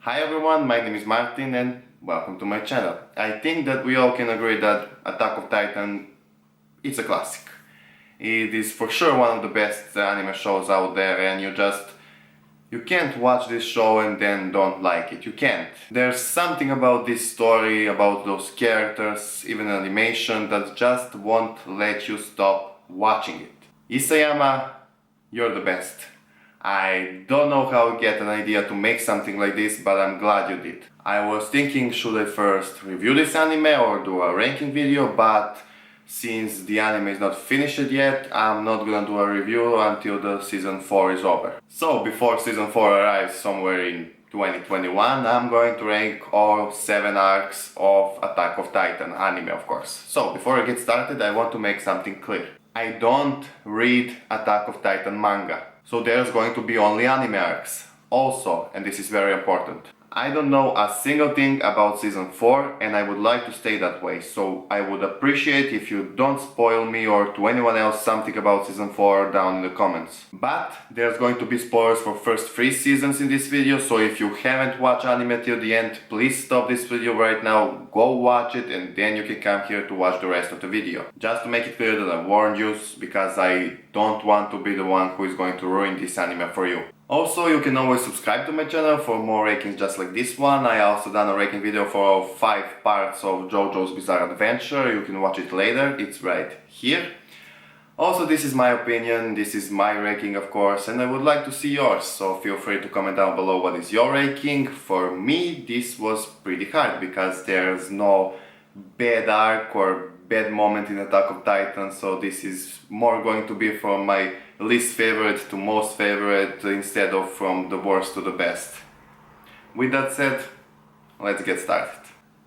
Hi everyone, my name is Martin and welcome to my channel. I think that we all can agree that Attack of Titan is a classic. It is for sure one of the best anime shows out there, and you can't watch this show and then don't like it. You can't. There's something about this story, about those characters, even animation, that just won't let you stop watching it. Isayama, you're the best. I don't know how you get an idea to make something like this, but I'm glad you did. I was thinking, should I first review this anime or do a ranking video, but since the anime is not finished yet, I'm not gonna do a review until the season 4 is over. So before season 4 arrives somewhere in 2021, I'm going to rank all 7 arcs of Attack of Titan anime, of course. So before I get started, I want to make something clear. I don't read Attack of Titan manga. So there's going to be only anime arcs. Also, and this is very important, I don't know a single thing about season 4 and I would like to stay that way, so I would appreciate if you don't spoil me or to anyone else something about season 4 down in the comments. But there's going to be spoilers for first 3 seasons in this video, so if you haven't watched anime till the end, please stop this video right now, go watch it, and then you can come here to watch the rest of the video. Just to make it clear that I warned you, because I don't want to be the one who is going to ruin this anime for you. Also, you can always subscribe to my channel for more rankings just like this one. I also done a ranking video for 5 parts of JoJo's Bizarre Adventure. You can watch it later, it's right here. Also, this is my opinion, this is my ranking of course, and I would like to see yours, so feel free to comment down below what is your ranking. For me, this was pretty hard because there's no bad arc or bad moment in Attack of Titan, so this is more going to be from my least favorite to most favorite instead of from the worst to the best. With that said, let's get started.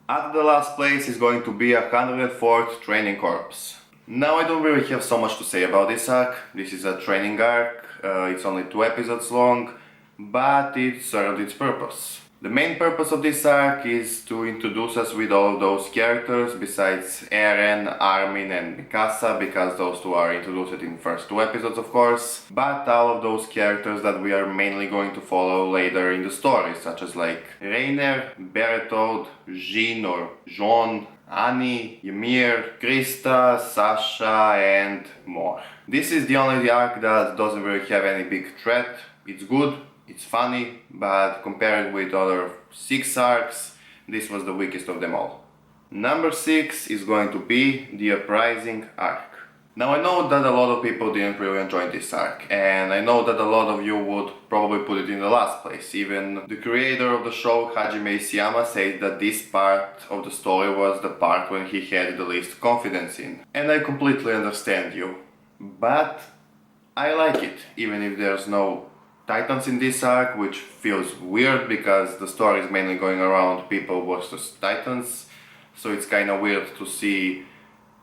At the last place is going to be 104th Training Corps. Now I don't really have so much to say about this arc. This is a training arc, it's only 2 episodes long, but it served its purpose. The main purpose of this arc is to introduce us with all of those characters besides Eren, Armin and Mikasa, because those 2 are introduced in the first 2 episodes of course, but all of those characters that we are mainly going to follow later in the story, such as like Reiner, Berthold, Jean or Jean, Annie, Ymir, Krista, Sasha and more. This is the only arc that doesn't really have any big threat. It's good, it's funny, but compared with other 6 arcs, this was the weakest of them all. Number 6 is going to be the Uprising arc. Now I know that a lot of people didn't really enjoy this arc, and I know that a lot of you would probably put it in the last place. Even the creator of the show, Hajime Isayama, said that this part of the story was the part when he had the least confidence in. And I completely understand you. But I like it, even if there's no Titans in this arc, which feels weird because the story is mainly going around people versus Titans, so it's kinda weird to see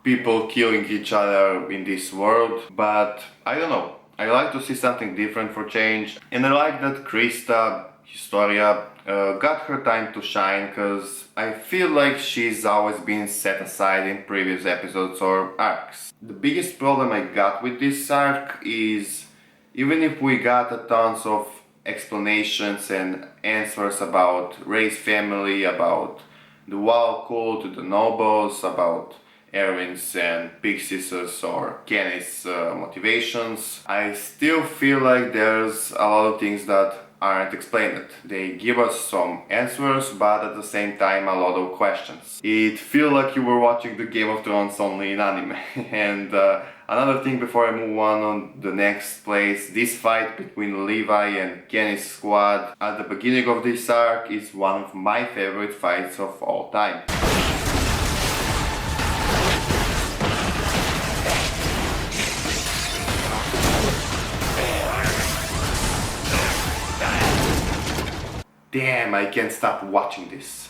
people killing each other in this world, but I don't know, I like to see something different for change, and I like that Krista, Historia, got her time to shine, because I feel like she's always been set aside in previous episodes or arcs. The biggest problem I got with this arc is, even if we got a tons of explanations and answers about Ray's family, about the Wall cult, the nobles, about Erwin's and Big Sister's or Kenny's motivations, I still feel like there's a lot of things that aren't explained. They give us some answers, but at the same time a lot of questions. It feels like you were watching the Game of Thrones only in anime. And another thing before I move on the next place, this fight between Levi and Kenny's squad at the beginning of this arc is one of my favorite fights of all time. Damn, I can't stop watching this.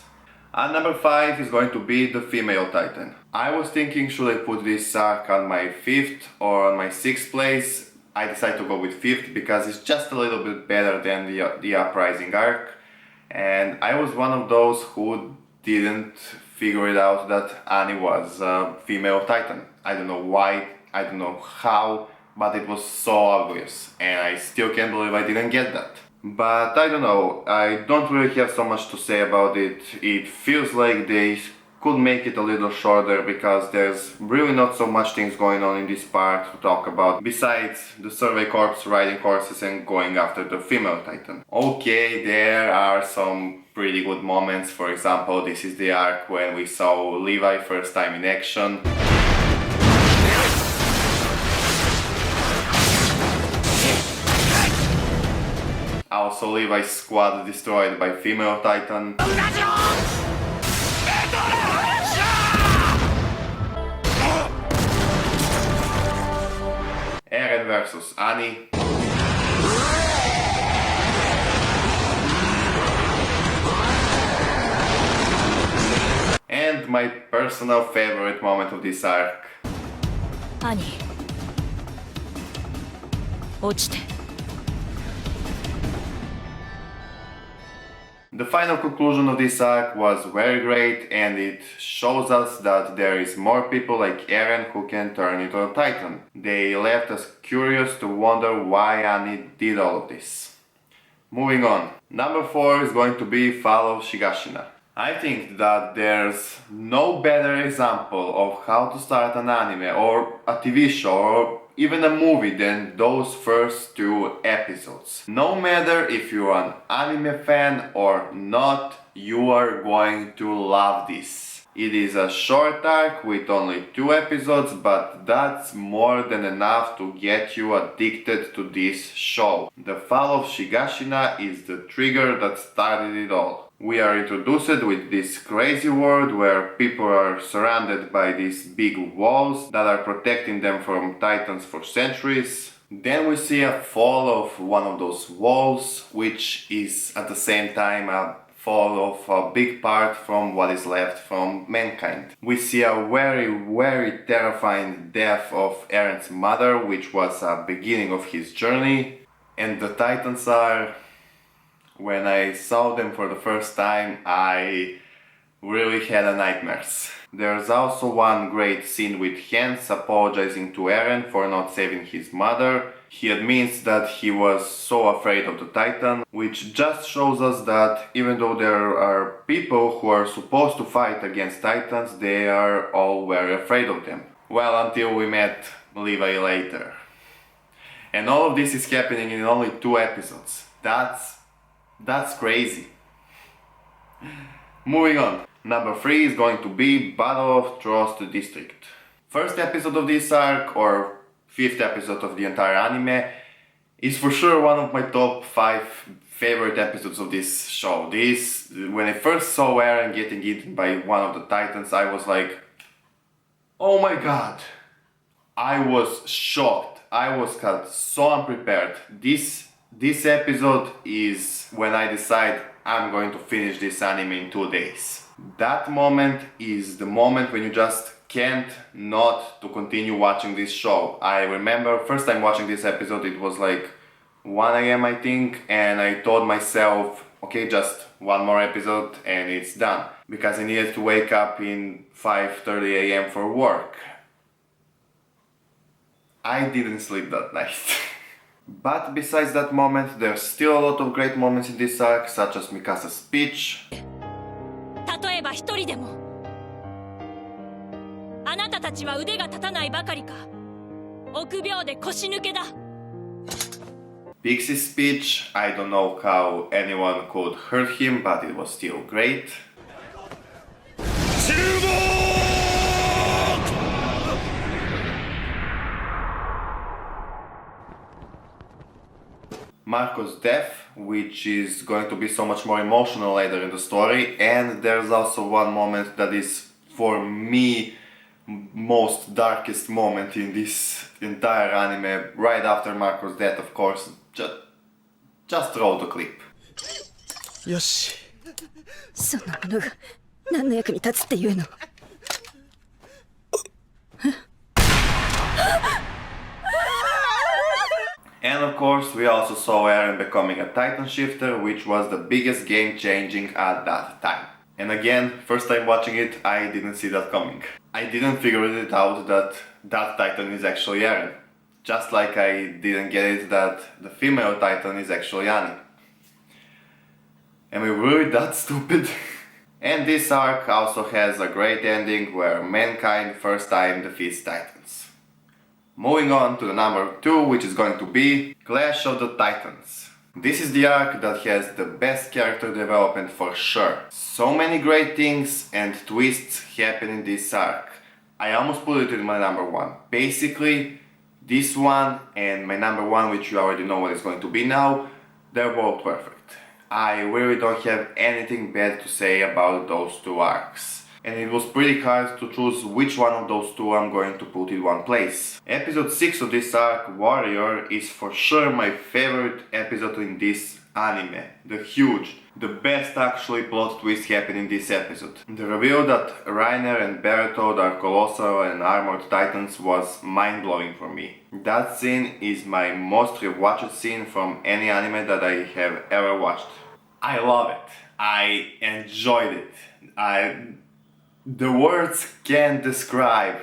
At number 5 is going to be the female Titan. I was thinking, should I put this arc on my 5th or on my 6th place? I decided to go with 5th because it's just a little bit better than the Uprising arc. And I was one of those who didn't figure it out that Annie was a female Titan. I don't know why, I don't know how, but it was so obvious. And I still can't believe I didn't get that. But I don't know, I don't really have so much to say about it. It feels like they could make it a little shorter because there's really not so much things going on in this part to talk about besides the Survey Corps riding horses and going after the female Titan. Okay, there are some pretty good moments. For example, this is the arc when we saw Levi first time in action. Also, Levi's squad destroyed by female Titan. Eren versus Annie. And my personal favorite moment of this arc. Annie. 落ちて The final conclusion of this arc was very great, and it shows us that there is more people like Eren who can turn into a Titan. They left us curious to wonder why Annie did all of this. Moving on. Number 4 is going to be Fall of Shigashina. I think that there's no better example of how to start an anime or a TV show or even a movie than those first 2 episodes. No matter if you're an anime fan or not, you are going to love this. It is a short arc with only 2 episodes, but that's more than enough to get you addicted to this show. The Fall of Shigashina is the trigger that started it all. We are introduced with this crazy world where people are surrounded by these big walls that are protecting them from titans for centuries. Then we see a fall of one of those walls, which is at the same time a fall of a big part from what is left from mankind. We see a very terrifying death of Eren's mother, which was a beginning of his journey. And the titans are... When I saw them for the first time, I really had nightmares. There's also one great scene with Hans apologizing to Eren for not saving his mother. He admits that he was so afraid of the Titan, which just shows us that even though there are people who are supposed to fight against Titans, they are all very afraid of them. Well, until we met Levi later. And all of this is happening in only 2 episodes. That's crazy. Moving on. Number 3 is going to be Battle of Trost District. First episode of this arc, or 5th episode of the entire anime, is for sure one of my top 5 favorite episodes of this show. When I first saw Eren getting eaten by one of the titans, I was like, oh my god. I was shocked. I was caught so unprepared. This episode is when I decide I'm going to finish this anime in 2 days. That moment is the moment when you just can't not to continue watching this show. I remember first time watching this episode, it was like 1 AM I think, and I told myself, okay, just one more episode and it's done. Because I needed to wake up in 5:30 AM for work. I didn't sleep that night. But besides that moment, there's still a lot of great moments in this arc, such as Mikasa's speech. 例えば一人でもあなたたちは腕が立たないばかりか臆病で腰抜けだ Pixie's speech, I don't know how anyone could hurt him, but it was still great. Marco's death, which is going to be so much more emotional later in the story, and there's also one moment that is, for me, most darkest moment in this entire anime, right after Marco's death, of course. Just roll the clip. よし。そんなものが何の役に立つっていうの And of course, we also saw Eren becoming a Titan Shifter, which was the biggest game changing at that time. And again, first time watching it, I didn't see that coming. I didn't figure it out that that Titan is actually Eren. Just like I didn't get it that the female Titan is actually Annie. Am I really that stupid? And this arc also has a great ending where mankind first time defeats Titans. Moving on to the number 2, which is going to be Clash of the Titans. This is the arc that has the best character development for sure. So many great things and twists happen in this arc. I almost put it in my number 1. Basically, this one and my number 1, which you already know what it's going to be now, they're both perfect. I really don't have anything bad to say about those two arcs. And it was pretty hard to choose which one of those two I'm going to put in one place. Episode 6 of this arc, Warrior, is for sure my favorite episode in this anime. The best actually plot twist happened in this episode. The reveal that Reiner and Berthold are colossal and armored titans was mind-blowing for me. That scene is my most rewatched scene from any anime that I have ever watched. I love it. I enjoyed it. The words can't describe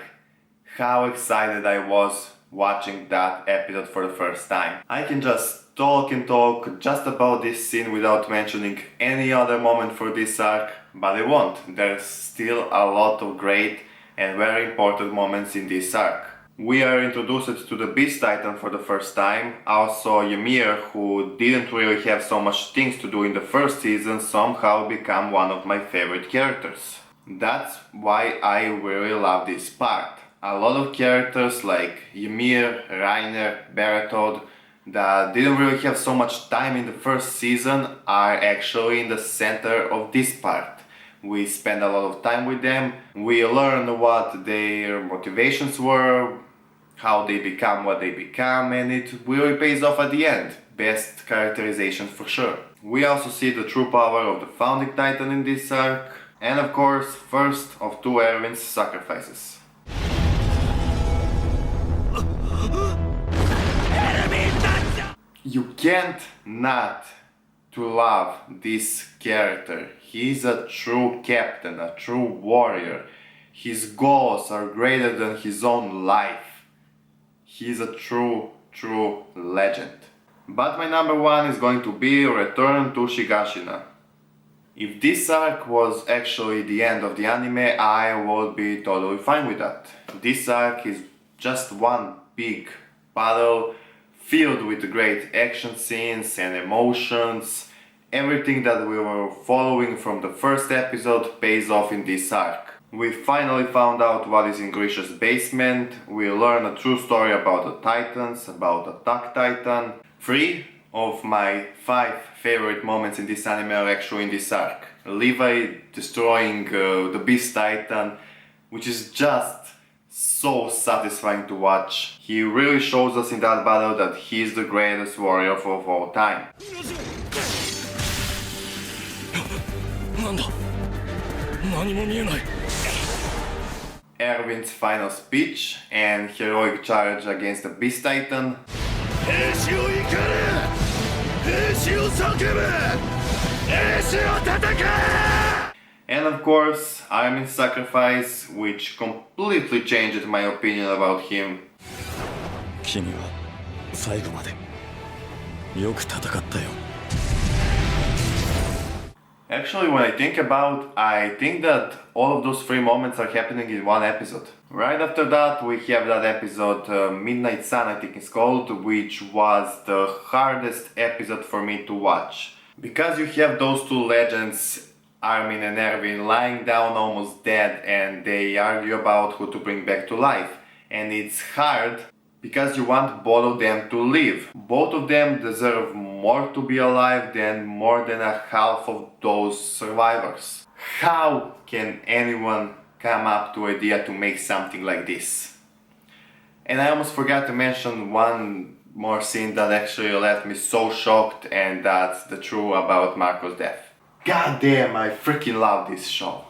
how excited I was watching that episode for the first time. I can just talk and talk just about this scene without mentioning any other moment for this arc, but I won't. There's still a lot of great and very important moments in this arc. We are introduced to the Beast Titan for the first time. Also Ymir, who didn't really have so much things to do in the first season, somehow became one of my favorite characters. That's why I really love this part. A lot of characters like Ymir, Reiner, Berthold that didn't really have so much time in the first season are actually in the center of this part. We spend a lot of time with them, we learn what their motivations were, how they become what they become, and it really pays off at the end. Best characterization for sure. We also see the true power of the Founding Titan in this arc, and of course, first of two Erwin's sacrifices. You can't not to love this character. He's a true captain, a true warrior. His goals are greater than his own life. He's a true legend. But my number 1 is going to be Return to Shigashina. If this arc was actually the end of the anime, I would be totally fine with that. This arc is just one big battle filled with great action scenes and emotions. Everything that we were following from the first episode pays off in this arc. We finally found out what is in Grisha's basement. We learn a true story about the Titans, about Attack Titan. 3 of my 5 favorite moments in this anime are actually in this arc. Levi destroying the Beast Titan, which is just so satisfying to watch. He really shows us in that battle that he's the greatest warrior of all time. Erwin's final speech and heroic charge against the Beast Titan. And of course, Armin's sacrifice, which completely changed my opinion about him. 君は最後までよく戦ったよ。 Actually, when I think that all of those 3 moments are happening in one episode. Right after that, we have that episode, Midnight Sun, I think it's called, which was the hardest episode for me to watch. Because you have those two legends, Armin and Erwin, lying down almost dead, and they argue about who to bring back to life. And it's hard because you want both of them to live. Both of them deserve more to be alive than more than a half of those survivors. How can anyone come up to idea to make something like this? And I almost forgot to mention one more scene that actually left me so shocked, and that's the truth about Marco's death. God damn, I freaking love this show.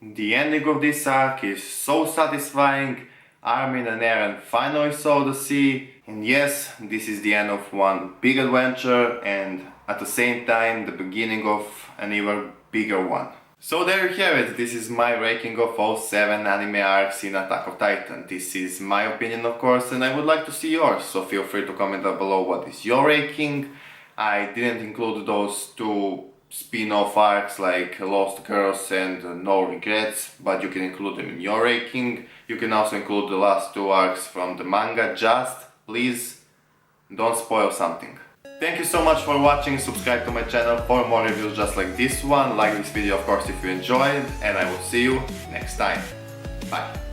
The ending of this arc is so satisfying. Armin and Eren finally saw the sea, and yes, this is the end of one big adventure and at the same time the beginning of an even bigger one. So there you have it, this is my ranking of all 7 anime arcs in Attack of Titan. This is my opinion of course, and I would like to see yours, so feel free to comment down below what is your ranking. I didn't include those 2 spin-off arcs like Lost Girls and No Regrets, but you can include them in your ranking. You can also include the last two arcs from the manga, just please don't spoil something. Thank you so much for watching, subscribe to my channel for more reviews just like this one, like this video of course if you enjoyed, and I will see you next time. Bye.